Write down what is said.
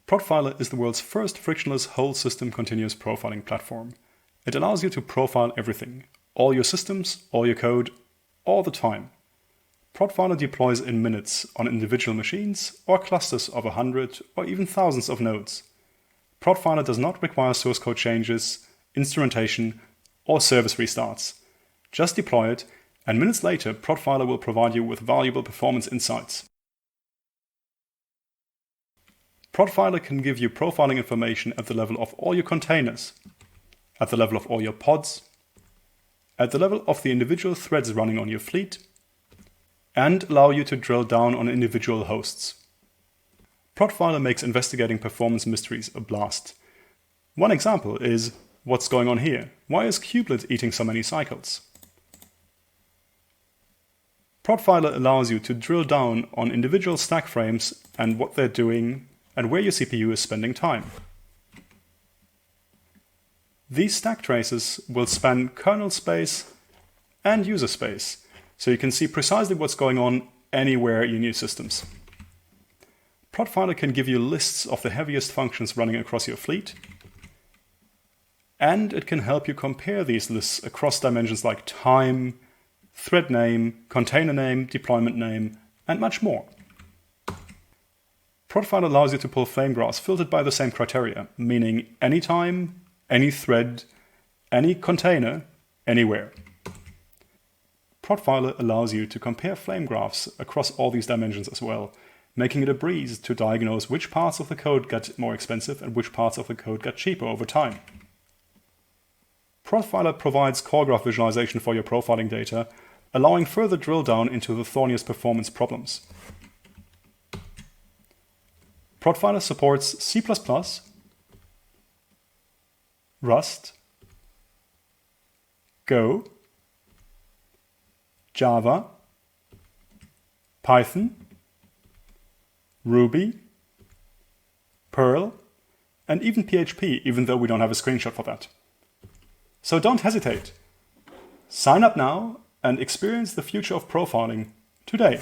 Prodfiler is the world's first frictionless whole system continuous profiling platform. It allows you to profile everything, all your systems, all your code, all the time. Prodfiler deploys in minutes on individual machines or clusters of 100 or even thousands of nodes. Prodfiler does not require source code changes, instrumentation, or service restarts. Just deploy it, and minutes later, Prodfiler will provide you with valuable performance insights. Prodfiler can give you profiling information at the level of all your containers, at the level of all your pods, at the level of the individual threads running on your fleet, and allow you to drill down on individual hosts. Prodfiler makes investigating performance mysteries a blast. One example is, what's going on here? Why is kubelet eating so many cycles? Prodfiler allows you to drill down on individual stack frames and what they're doing and where your CPU is spending time. These stack traces will span kernel space and user space, so you can see precisely what's going on anywhere in your systems. Prodfiler can give you lists of the heaviest functions running across your fleet, and it can help you compare these lists across dimensions like time, thread name, container name, deployment name, and much more. Prodfiler allows you to pull flame graphs filtered by the same criteria, meaning any time, any thread, any container, anywhere. Prodfiler allows you to compare flame graphs across all these dimensions as well, making it a breeze to diagnose which parts of the code got more expensive and which parts of the code got cheaper over time. Prodfiler provides core graph visualization for your profiling data, allowing further drill down into the thorniest performance problems. Prodfiler supports C++, Rust, Go, Java, Python, Ruby, Perl, and even PHP, even though we don't have a screenshot for that. So don't hesitate. Sign up now and experience the future of profiling today.